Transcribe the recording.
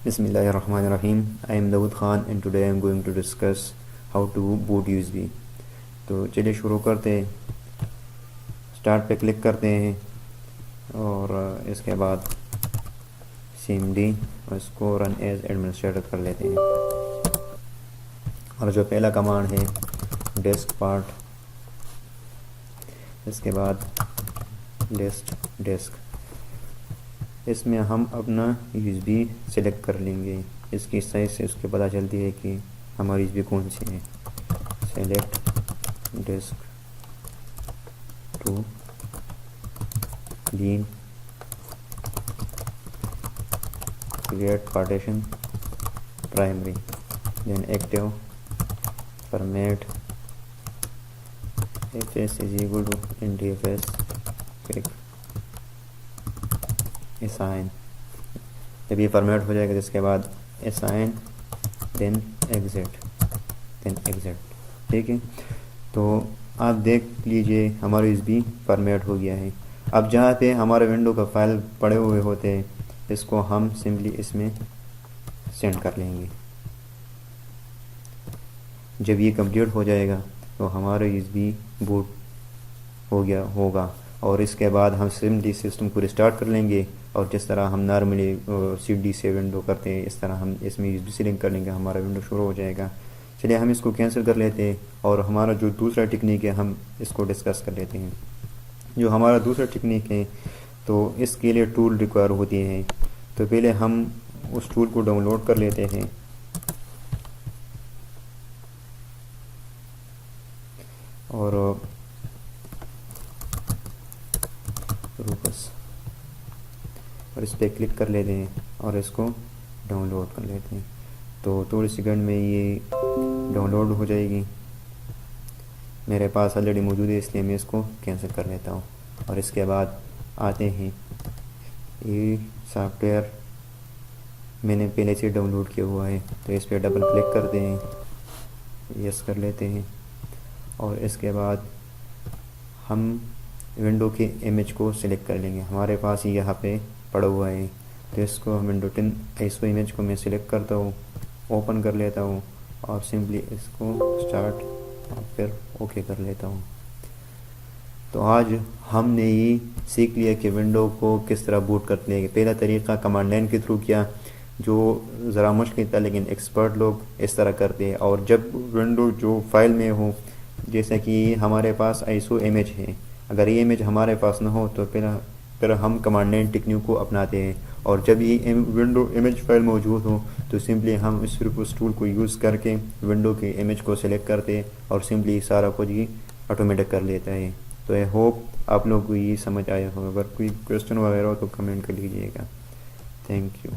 Bismillahirrahmanirrahim. I am Dawood Khan and today I am going to discuss how to boot USB. तो चलिए शुरू करते हैं। Start पे क्लिक करते हैं और इसके बाद cmd और इसको रन एज एडमिनिस्ट्रेटर कर लेते हैं। और जो पहला कमांड है डेस्क पार्ट, इसके बाद लिस्ट डेस्क, इसमें हम अपना यूएसबी सेलेक्ट कर लेंगे। इसकी साइज से उसके पता चलती है कि हमारी यूएसबी कौन सी है। Select disk to clean create partition primary then active format fs is equal to ndfs click assign. जब ये फॉर्मेट हो जाएगा तो इसके बाद असाइन देन एग्जिट। ठीक है, तो आप देख लीजिए हमारा यूएसबी फॉर्मेट हो गया है। अब जहाँ पे हमारे विंडो का फाइल पड़े हुए होते हैं इसको हम सिंपली इसमें सेंड कर लेंगे। जब ये कंप्लीट हो जाएगा तो हमारा यूएसबी बूट हो गया होगा और इसके बाद हम सिंपली सिस्टम को रिस्टार्ट कर लेंगे और जिस तरह हम नॉर्मली CD से विंडो करते हैं इस तरह हम इसमें यूएसबी से लिंक कर लेंगे, हमारा विंडो शुरू हो जाएगा। चलिए हम इसको कैंसिल कर लेते हैं और हमारा जो दूसरा टेक्निक है हम इसको डिस्कस कर लेते हैं। जो हमारा दूसरा टेक्निक है तो इसके लिए टूल रिक्वायर होती हैं। तो पहले हम उस टूल को डाउनलोड कर लेते हैं और रूपस और इस पर क्लिक कर लेते हैं और इसको डाउनलोड कर लेते हैं। तो थोड़ी सेकंड में ये डाउनलोड हो जाएगी। मेरे पास ऑलरेडी मौजूद है इसलिए मैं इसको कैंसिल कर लेता हूँ। और इसके बाद आते हैं, ये सॉफ्टवेयर मैंने पहले से डाउनलोड किया हुआ है तो इस पर डबल क्लिक करते हैं, यस कर लेते हैं और इसके बाद हम विंडो के इमेज को सिलेक्ट कर लेंगे। हमारे पास ये यहाँ पे पड़ा हुआ है तो इसको विंडो 10 ISO इमेज को मैं सिलेक्ट करता हूँ, ओपन कर लेता हूँ और सिंपली इसको स्टार्ट और फिर ओके कर लेता हूँ। तो आज हमने ये सीख लिया कि विंडो को किस तरह बूट करते हैं। पहला तरीका कमांड लाइन के थ्रू किया जो ज़रा मुश्किल था लेकिन एक्सपर्ट लोग इस तरह करते हैं। और जब विंडो जो फाइल में हो, जैसा कि हमारे पास ISO इमेज है, अगर ये इमेज हमारे पास ना हो तो फिर हम कमांड लाइन टेक्निक को अपनाते हैं। और जब ये विंडो इमेज फाइल मौजूद हो तो सिंपली हम सिर्फ उस टूल को यूज़ करके विंडो के इमेज को सिलेक्ट करते हैं और सिंपली सारा कुछ ही ऑटोमेटिक कर लेता है। तो आई होप आप लोग को ये समझ आया हो। अगर कोई क्वेश्चन वगैरह हो तो कमेंट कर लीजिएगा। Thank you.